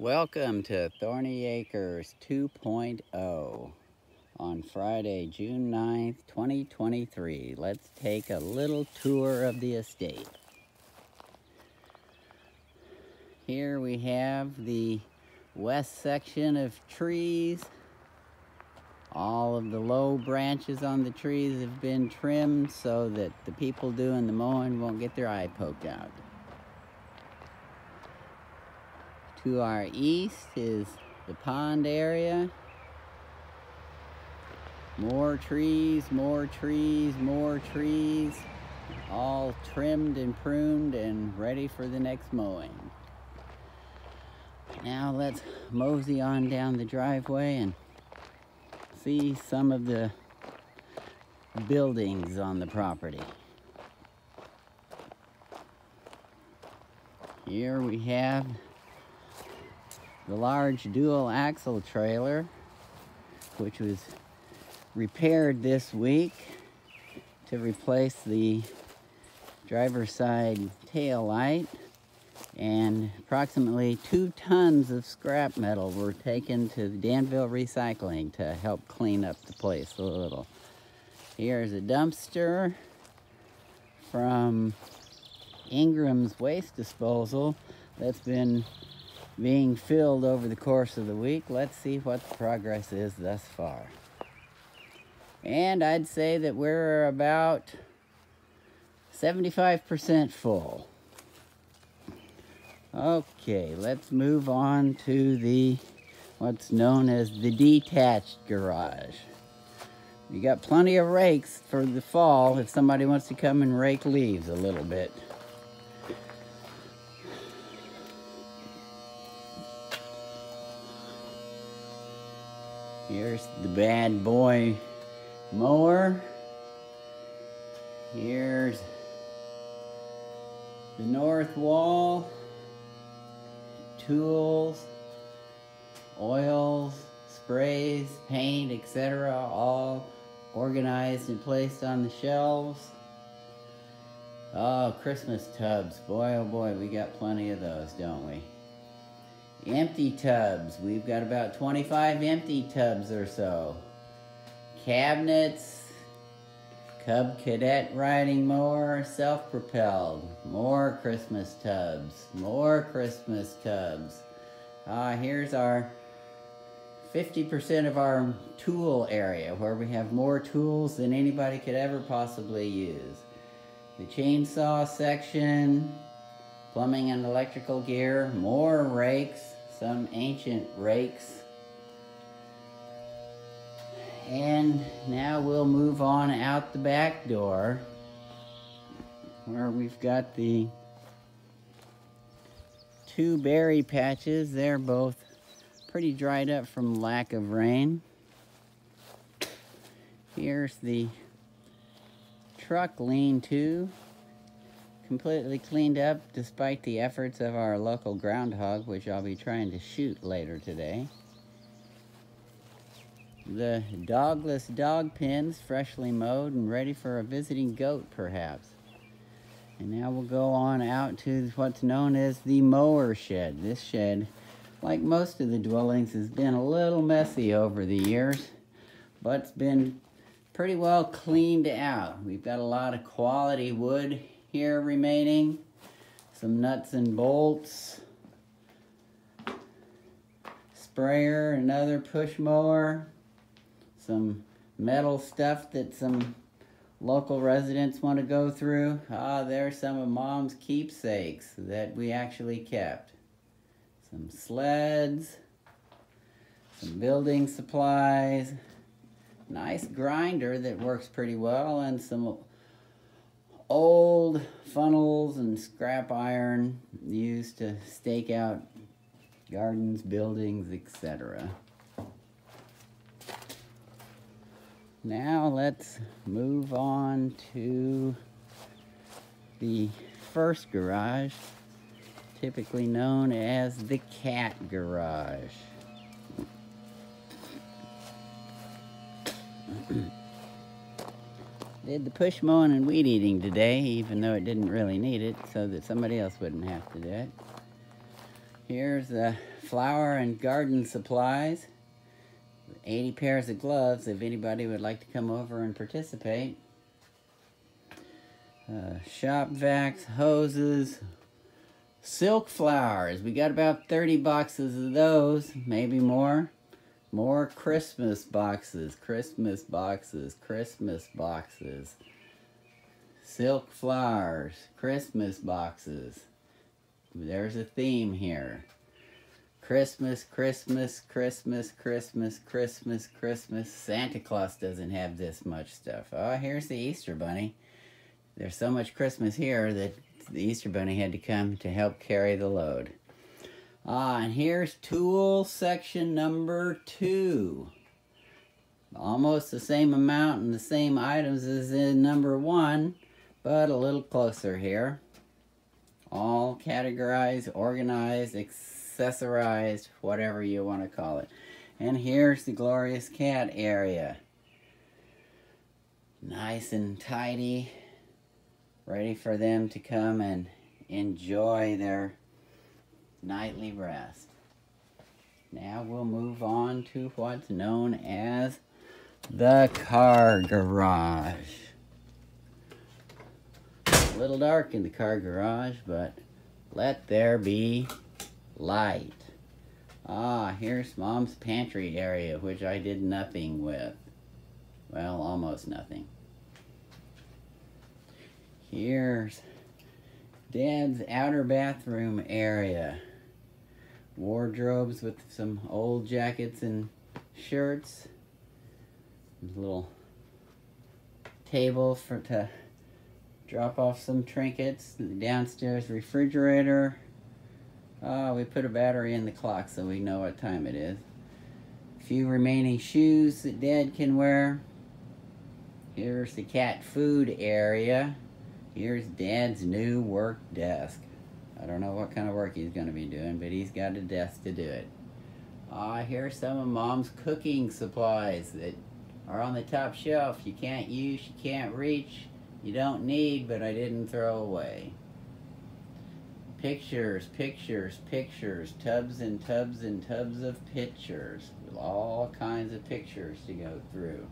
Welcome to Thorny Acres 2.0 on Friday, June 9th, 2023. Let's take a little tour of the estate. Here we have the west section of trees. All of the low branches on the trees have been trimmed so that the people doing the mowing won't get their eye poked out. To our east is the pond area. More trees, more trees, more trees, all trimmed and pruned and ready for the next mowing. Now let's mosey on down the driveway and see some of the buildings on the property. Here we have the large dual axle trailer, which was repaired this week to replace the driver's side tail light, and approximately 2 tons of scrap metal were taken to Danville Recycling to help clean up the place a little. Here's a dumpster from Ingram's Waste Disposal that's been being filled over the course of the week. Let's see what the progress is thus far. And I'd say that we're about 75% full. Okay, let's move on to the what's known as the detached garage. You got plenty of rakes for the fall if somebody wants to come and rake leaves a little bit. Here's the bad boy mower. Here's the north wall, tools, oils, sprays, paint, etc., all organized and placed on the shelves. Oh, Christmas tubs. Boy, oh boy, we got plenty of those, don't we? Empty tubs. We've got about 25 empty tubs or so. Cabinets, Cub Cadet riding mower, self-propelled. More Christmas tubs. More Christmas tubs. Here's our 50% of our tool area, where we have more tools than anybody could ever possibly use. The chainsaw section, plumbing and electrical gear, more rakes, some ancient rakes. And now we'll move on out the back door, where we've got the 2 berry patches. They're both pretty dried up from lack of rain. Here's the truck lean-to, completely cleaned up despite the efforts of our local groundhog, which I'll be trying to shoot later today. The dogless dog pens, freshly mowed and ready for a visiting goat, perhaps. And now we'll go on out to what's known as the mower shed. This shed, like most of the dwellings, has been a little messy over the years, but it's been pretty well cleaned out. We've got a lot of quality wood here remaining, some nuts and bolts, sprayer, another push mower, some metal stuff that some local residents want to go through. There's some of Mom's keepsakes that we actually kept. Some sleds, some building supplies, nice grinder that works pretty well, and some old funnels and scrap iron used to stake out gardens, buildings, etc. Now let's move on to the first garage, typically known as the cat garage. Did the push mowing and weed eating today, even though it didn't really need it, so that somebody else wouldn't have to do it. Here's the flower and garden supplies. 80 pairs of gloves if anybody would like to come over and participate. Shop vacs, hoses, silk flowers. We got about 30 boxes of those, maybe more. More Christmas boxes, Christmas boxes, Christmas boxes. Silk flowers, Christmas boxes. There's a theme here. Christmas, Christmas, Christmas, Christmas, Christmas, Christmas. Santa Claus doesn't have this much stuff. Oh, here's the Easter Bunny. There's so much Christmas here that the Easter Bunny had to come to help carry the load. And here's tool section number 2. Almost the same amount and the same items as in number 1, but a little closer here. All categorized, organized, accessorized, whatever you want to call it. And here's the Glorious Cat area. Nice and tidy. Ready for them to come and enjoy their nightly rest. Now we'll move on to what's known as the car garage. A little dark in the car garage, but let there be light. Here's Mom's pantry area, which I did nothing with. Well, almost nothing. Here's Dad's outer bathroom area. Wardrobes with some old jackets and shirts. A little table to drop off some trinkets. The downstairs refrigerator. We put a battery in the clock so we know what time it is. A few remaining shoes that Dad can wear. Here's the cat food area. Here's Dad's new work desk. I don't know what kind of work he's going to be doing, but he's got a desk to do it. Here's some of Mom's cooking supplies that are on the top shelf. You can't use, you can't reach, you don't need, but I didn't throw away. Pictures, pictures, pictures, tubs and tubs and tubs of pictures. With all kinds of pictures to go through.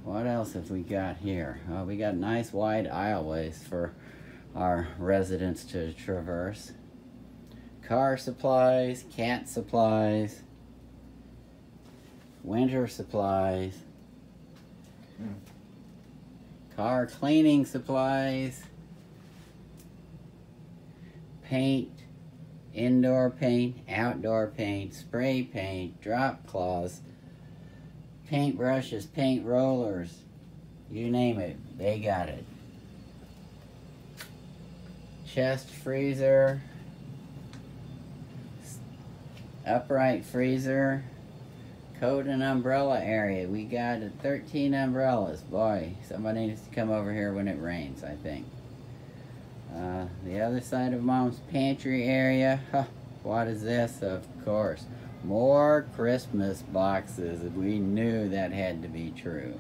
What else have we got here? We got nice wide aisleways for our residents to traverse. Car supplies, cat supplies, winter supplies, car cleaning supplies, paint, indoor paint, outdoor paint, spray paint, drop cloths, paint brushes, paint rollers, you name it, they got it. Chest freezer, upright freezer, coat and umbrella area. We got 13 umbrellas. Boy, somebody needs to come over here when it rains, I think. The other side of Mom's pantry area. What is this? Of course, more Christmas boxes. We knew that had to be true.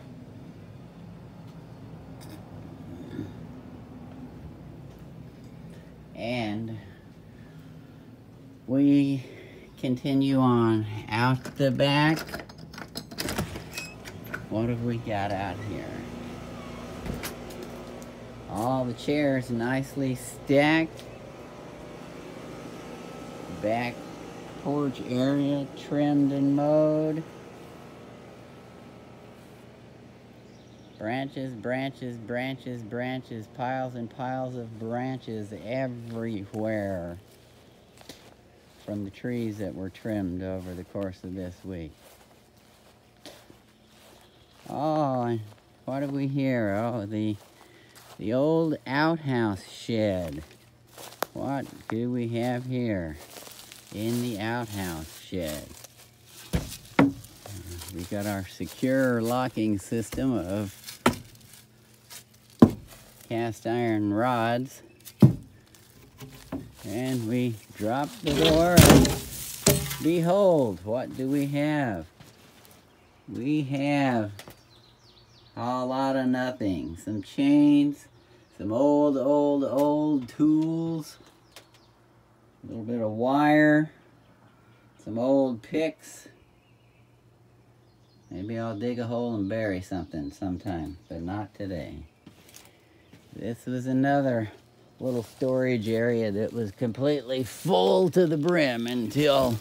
And we continue on out the back. What have we got out here? All the chairs nicely stacked. Back porch area trimmed and mowed. Branches, branches, branches, branches, piles and piles of branches everywhere from the trees that were trimmed over the course of this week. Oh, what have we here? Oh, the old outhouse shed. What do we have here in the outhouse shed? We got our secure locking system of cast iron rods, and we drop the door and behold, what do we have? We have a lot of nothing. Some chains, some old tools, little bit of wire, some old picks. Maybe I'll dig a hole and bury something sometime, but not today. This was another little storage area that was completely full to the brim until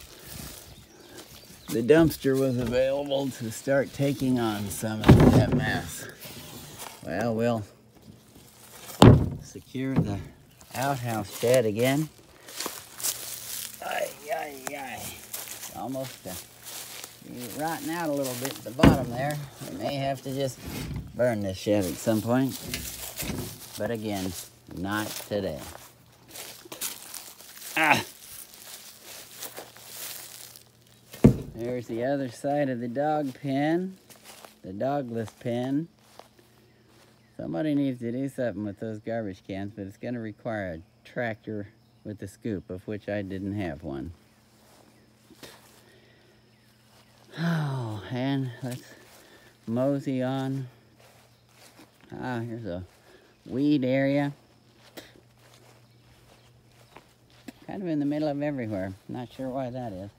the dumpster was available to start taking on some of that mess. Well, we'll secure the outhouse shed again. Ay, ay, ay. Almost rotting out a little bit at the bottom there. We may have to just burn this shed at some point. But again, not today. Ah! There's the other side of the dog pen, the dogless pen. Somebody needs to do something with those garbage cans, but it's going to require a tractor with a scoop, of which I didn't have one. Oh, and let's mosey on. Ah, here's a weed area. Kind of in the middle of everywhere. Not sure why that is.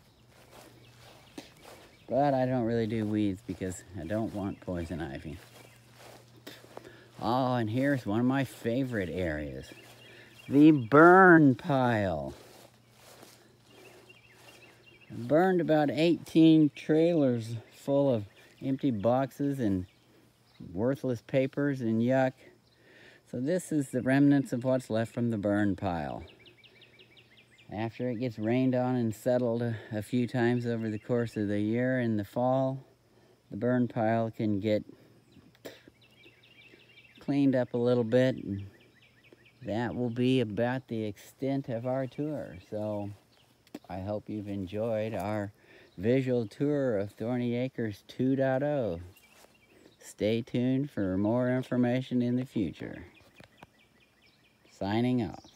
But I don't really do weeds because I don't want poison ivy. Oh, and here's one of my favorite areas. The burn pile. I burned about 18 trailers full of empty boxes and worthless papers and yuck. So this is the remnants of what's left from the burn pile. After it gets rained on and settled a few times over the course of the year in the fall, the burn pile can get cleaned up a little bit, and that will be about the extent of our tour. So I hope you've enjoyed our visual tour of Thorny Acres 2.0. Stay tuned for more information in the future. Signing off.